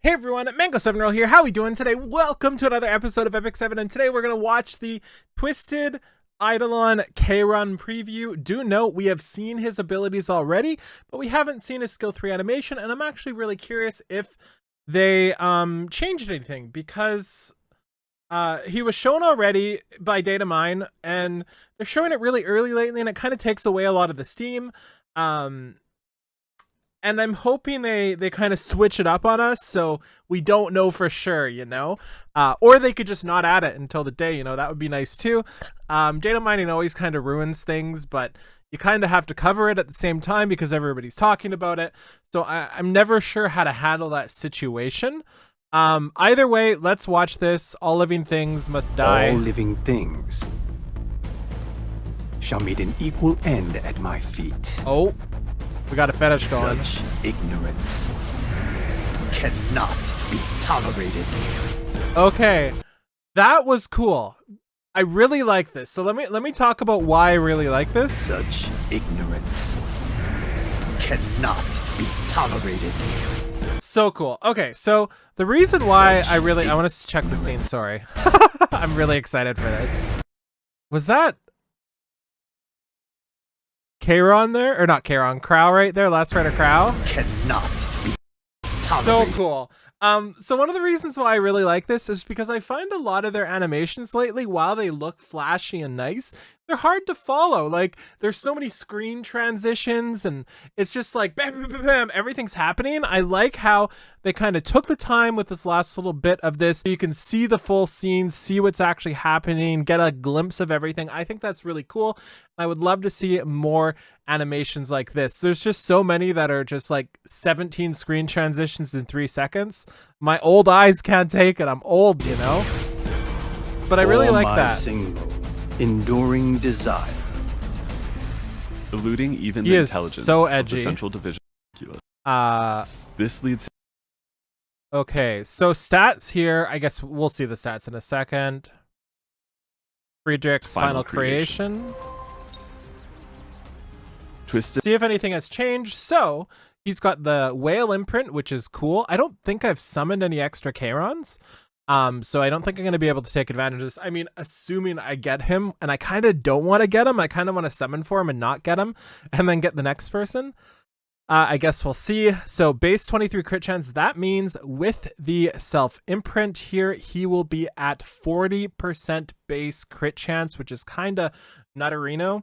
Hey everyone, Mango7Roll here. How we doing today? Welcome to another episode of Epic 7, and today we're going to watch the Twisted Eidolon Kayron preview. Do note, we have seen his abilities already, but we haven't seen his skill 3 animation, and I'm actually really curious if they changed anything, because he was shown already by data mine, and they're showing it really early lately, and it kind of takes away a lot of the steam. And I'm hoping they kind of switch it up on us so we don't know for sure, you know? Or they could just not add it until the day, you know? That would be nice too. Data mining always kind of ruins things, but you kind of have to cover it at the same time because everybody's talking about it. So I'm never sure how to handle that situation. Either way, let's watch this. All living things must die. All living things shall meet an equal end at my feet. Oh. We got a fetish going. Such ignorance cannot be tolerated. Okay, that was cool. I really like this. So let me talk about why I really like this. Such ignorance cannot be tolerated. So cool. Okay, so the reason why I want to check the scene. Sorry, I'm really excited for this. Was that Kayron there? Or not Kayron, Crow right there, Last Rider Crow. Cannot be tolerated. So cool. So one of the reasons why I really like this is because I find a lot of their animations lately, while they look flashy and nice, they're hard to follow. Like, there's so many screen transitions, and it's just like, bam, bam, bam, bam, everything's happening. I like how they kind of took the time with this last little bit of this. You can see the full scene, see what's actually happening, get a glimpse of everything. I think that's really cool. I would love to see more animations like this. There's just so many that are just like 17 screen transitions in 3 seconds. My old eyes can't take it. I'm old, you know? But I really like that. Single, enduring desire. Eluding even He the is intelligence so of edgy. the central division. This leads Okay, so stats here. I guess we'll see the stats in a second. Friedrich's final creation. Twisted. See if anything has changed. So he's got the whale imprint, which is cool. I don't think I've summoned any extra Kayrons. So I don't think I'm going to be able to take advantage of this. I mean, assuming I get him, and I kind of don't want to get him. I kind of want to summon for him and not get him, and then get the next person. I guess we'll see. So base 23 crit chance. That means with the self imprint here, he will be at 40% base crit chance, which is kind of nutterino.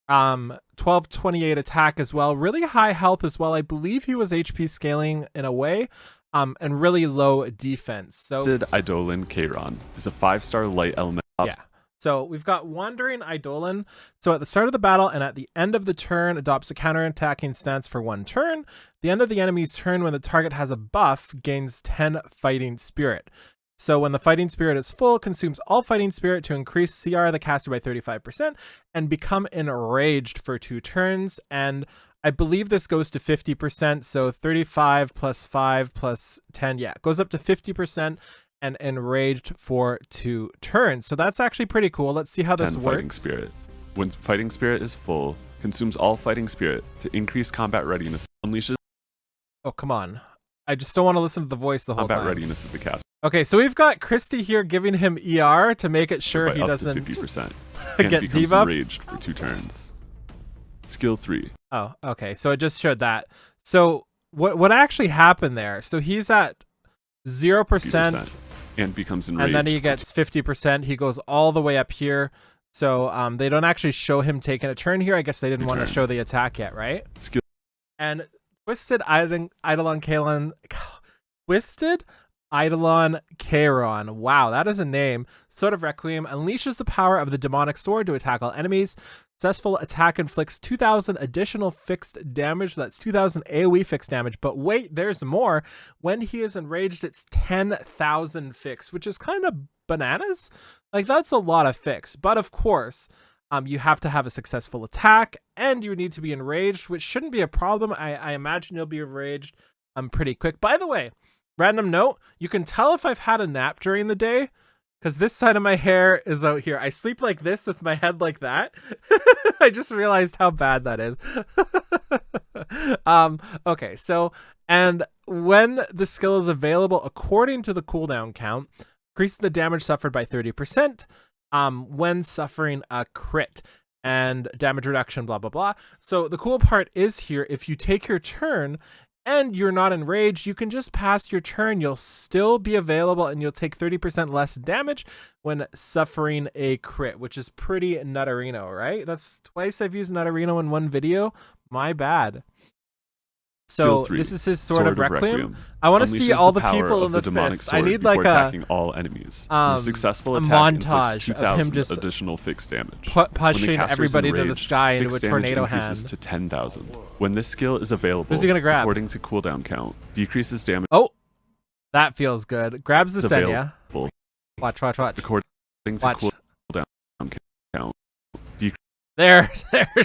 1228 attack as well. Really high health as well. I believe he was HP scaling in a way. And really low defense. So Twisted Eidolon Kayron is a 5-star light element. yeah. So we've got Wandering Eidolon. So at the start of the battle and at the end of the turn, adopts a counterattacking stance for 1 turn. The end of the enemy's turn, when the target has a buff, gains 10 fighting spirit. So when the fighting spirit is full, consumes all fighting spirit to increase CR of the caster by 35% and become enraged for 2 turns. And I believe this goes to 50%. So 35 plus 5 plus 10. Yeah, it goes up to 50%. And enraged for 2 turns. So that's actually pretty cool. Let's see how this 10 works. fighting spirit. When fighting spirit is full, consumes all fighting spirit to increase combat readiness. Unleashes Oh, come on. I just don't want to listen to the voice the whole combat time. readiness of the caster Okay, so we've got Christy here giving him ER to make it sure by he up doesn't to 50% and get becomes debuffed. enraged for 2 turns. Skill 3. Oh, okay. So it just showed that. So what actually happened there? So he's at 0% 50% and becomes enraged. and then he gets 50%. He goes all the way up here. So they don't actually show him taking a turn here. I guess they didn't want to show the attack yet, right? Skill And Twisted Eidolon Kayron. Twisted Eidolon Kayron. Wow, that is a name. Sword of Requiem unleashes the power of the demonic sword to attack all enemies. Successful attack inflicts 2,000 additional fixed damage. That's 2,000 AoE fixed damage. But wait, there's more. When he is enraged, it's 10,000 fixed, which is kind of bananas. Like, that's a lot of fixed. But of course, you have to have a successful attack, and you need to be enraged, which shouldn't be a problem. I imagine you'll be enraged pretty quick. By the way, random note, you can tell if I've had a nap during the day because this side of my hair is out here. I sleep like this with my head like that. I just realized how bad that is. Okay, so, and when the skill is available according to the cooldown count, increases the damage suffered by 30% when suffering a crit, and damage reduction, blah, blah, blah. So the cool part is here, if you take your turn and you're not enraged, you can just pass your turn. You'll still be available and you'll take 30% less damage when suffering a crit, which is pretty nutterino, right? That's twice I've used nutterino in one video. My bad. So this is his Sword of Requiem. I want to see all the people in the demonic fist. I sword need like attacking all enemies. The successful attack inflicts montage of him 2,000 just additional fixed damage. pushing When the caster's everybody to the enraged, sky into a fixed damage tornado increases hand. to 10,000. When this skill is available, Who's he gonna grab? according to cooldown count, decreases damage. Oh, that feels good. Grabs the Senya. available Watch, watch, watch. according to Watch. cooldown count. There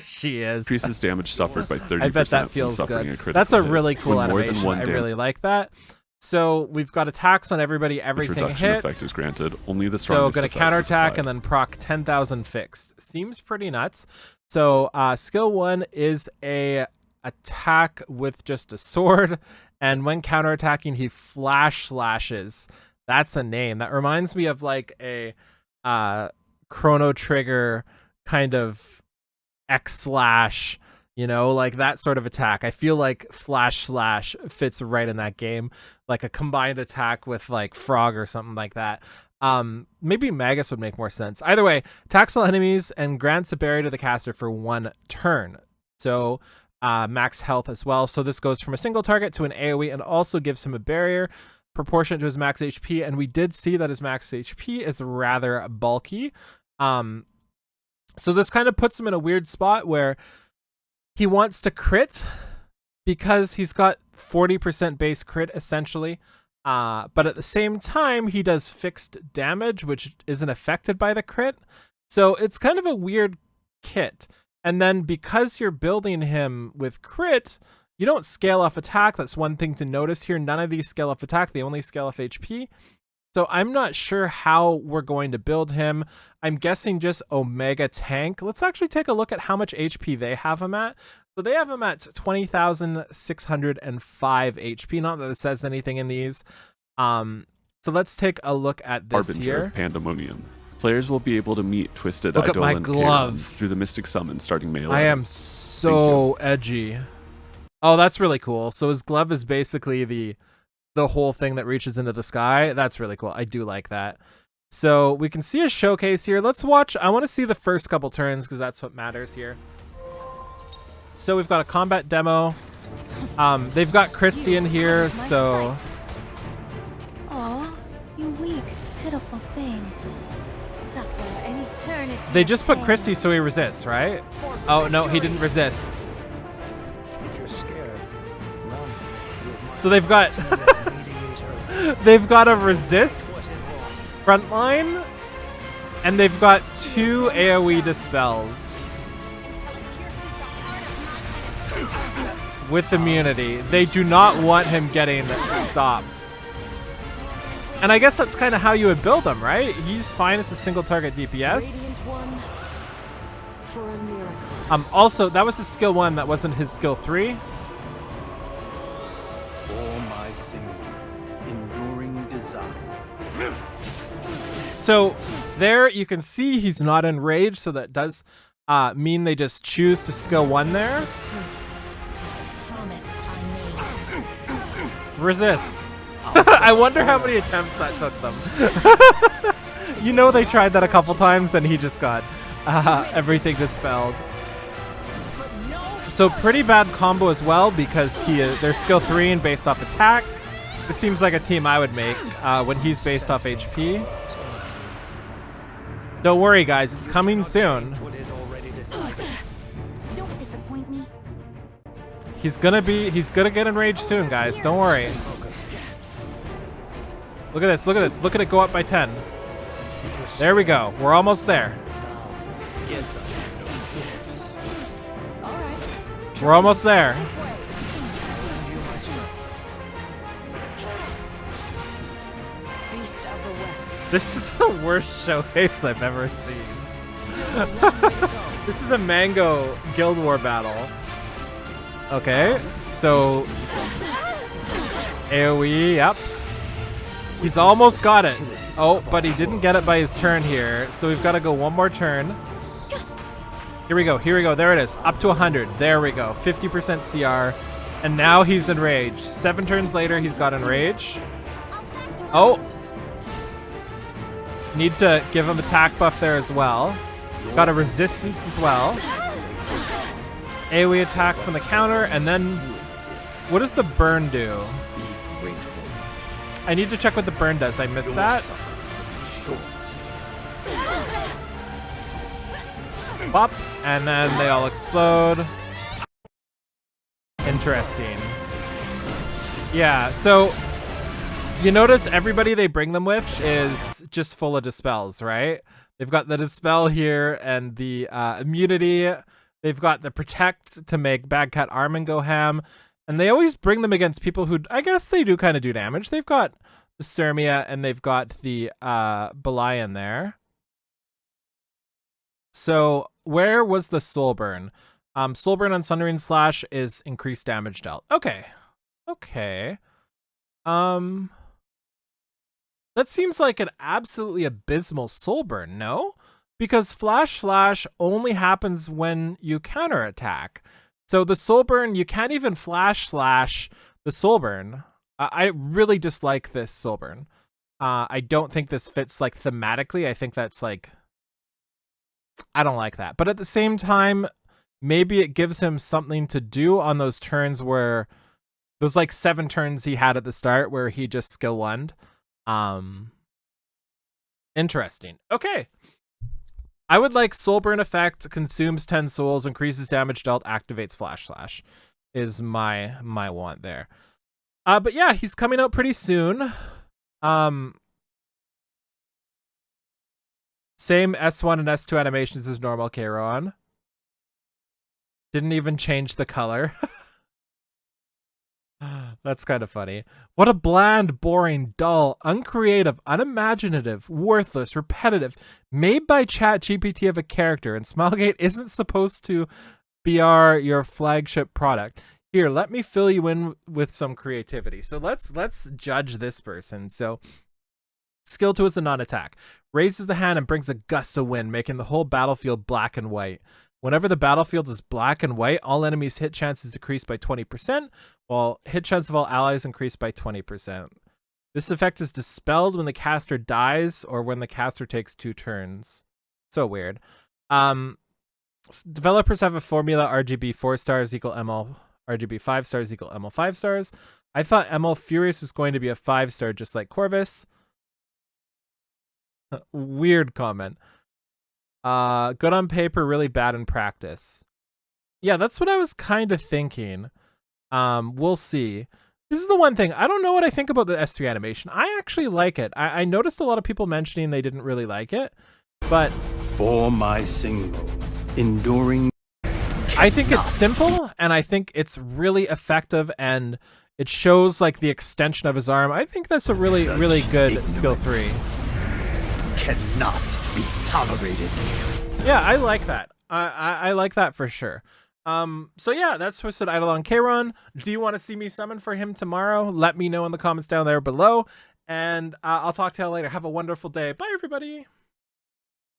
she is. Decreases damage suffered by 30%. I bet that when feels suffering good. a critical That's a hit. really cool When more animation. than one I damage really like that. So we've got attacks on everybody. Everything reduction hits. effect is granted. Only the So strongest going to effect is counterattack applied. and then proc 10,000 fixed. Seems pretty nuts. So skill 1 is a attack with just a sword, and when counterattacking he flash slashes. That's a name. That reminds me of like a Chrono Trigger kind of X slash, you know, like that sort of attack. I feel like flash slash fits right in that game, like a combined attack with like Frog or something like that. Maybe Magus would make more sense. Either way, attacks all enemies and grants a barrier to the caster for 1 turn. So max health as well. So this goes from a single target to an AoE and also gives him a barrier proportionate to his max HP. And we did see that his max HP is rather bulky. So this kind of puts him in a weird spot where he wants to crit because he's got 40% base crit essentially. But at the same time, he does fixed damage, which isn't affected by the crit. So it's kind of a weird kit. And then because you're building him with crit, you don't scale off attack. That's one thing to notice here. None of these scale off attack. They only scale off HP. So I'm not sure how we're going to build him. I'm guessing just Omega Tank. Let's actually take a look at how much HP they have him at. So they have him at 20,605 HP. Not that it says anything in these. So let's take a look at this Harbinger here. of Pandemonium. Players will be able to meet Twisted Look at Idol my and glove. Kayron through the Mystic Summon starting melee. I am so edgy. Oh, that's really cool. So his glove is basically the whole thing that reaches into the sky. That's really cool. I do like that. So we can see a showcase here. Let's watch. I want to see the first couple turns because that's what matters here. So we've got a combat demo. They've got Christian here, so Aw, you weak, pitiful thing. Suffer an eternity. they of just put pain. Christy so he resists, right? Oh no, he didn't resist. If you're scared, run. So they've got they've got a resist frontline, and they've got 2 AoE dispels with immunity. They do not want him getting stopped. And I guess that's kind of how you would build him, right? He's fine as a single target DPS. Radiant one for a miracle. Also, that was his skill 1. That wasn't his skill 3. For my singing, enduring desire. So there you can see he's not enraged, so that does mean they just choose to skill 1 there. Promise I made. Resist. I wonder how many attempts that took them. You know they tried that a couple times, then he just got everything dispelled. So pretty bad combo as well because they're skill 3 and based off attack. This seems like a team I would make when he's based off HP. Don't worry guys, it's coming soon. What is already decided. Don't disappoint me. He's gonna get enraged soon, guys. Don't worry. Look at this, look at this. Look at it go up by 10. There we go. We're almost there. All right. We're almost there. This way. Beast of the West. This is the worst showcase I've ever seen. This is a Mango Guild War battle. Okay, so AoE, yep. He's almost got it. Oh, but he didn't get it by his turn here. So we've got to go one more turn. Here we go. Here we go. There it is. Up to 100. There we go. 50% CR. And now he's enraged. 7 turns later, he's got enrage. Oh. Need to give him attack buff there as well. Got a resistance as well. AoE attack from the counter. And then what does the burn do? I need to check what the burn does. I missed that. Bop. And then they all explode. Interesting. Yeah, so you notice everybody they bring them with is just full of dispels, right? They've got the dispel here and the immunity. They've got the protect to make Bad Cat Armin go ham. And they always bring them against people who, I guess they do kind of do damage. They've got the Sermia and they've got the Belian there. So where was the Soul Burn? Soul Burn on Sundering Slash is increased damage dealt. Okay. Okay. That seems like an absolutely abysmal Soul Burn, no? Because Flash Slash only happens when you counterattack. So the Soul Burn, you can't even Flash Slash the Soul Burn. I really dislike this Soul Burn. I don't think this fits like thematically. I think that's like, I don't like that. But at the same time, maybe it gives him something to do on those turns where those like 7 turns he had at the start where he just skill woned. Interesting. Okay. I would like Soul Burn effect, consumes 10 souls, increases damage dealt, activates Flash Slash is my want there. But yeah, he's coming out pretty soon. Same S1 and S2 animations as normal Kayron. Didn't even change the color. That's kind of funny. What a bland, boring, dull, uncreative, unimaginative, worthless, repetitive, made by ChatGPT of a character, and Smilegate isn't supposed to be your flagship product. Here, let me fill you in with some creativity. So let's judge this person. So skill 2 is a non-attack. Raises the hand and brings a gust of wind, making the whole battlefield black and white. Whenever the battlefield is black and white, all enemies' hit chances decrease by 20%, while hit chance of all allies increase by 20%. This effect is dispelled when the caster dies or when the caster takes 2 turns. So weird. Developers have a formula: RGB 4 stars equal ML, RGB 5 stars equal ML 5 stars. I thought ML Furious was going to be a 5-star just like Corvus. Weird comment. Good on paper, really bad in practice. Yeah, that's what I was kind of thinking. We'll see. This is the one thing. I don't know what I think about the S3 animation. I actually like it. I noticed a lot of people mentioning they didn't really like it, but For my single, enduring. I think it's simple, and I think it's really effective, and it shows like the extension of his arm. I think that's a really, really good skill 3. Cannot be tolerated. Yeah, I like that. I like that for sure. So yeah, that's Twisted Eidolon Kayron. Do you want to see me summon for him tomorrow? Let me know in the comments down there below, and I'll talk to you later. Have a wonderful day. Bye, everybody.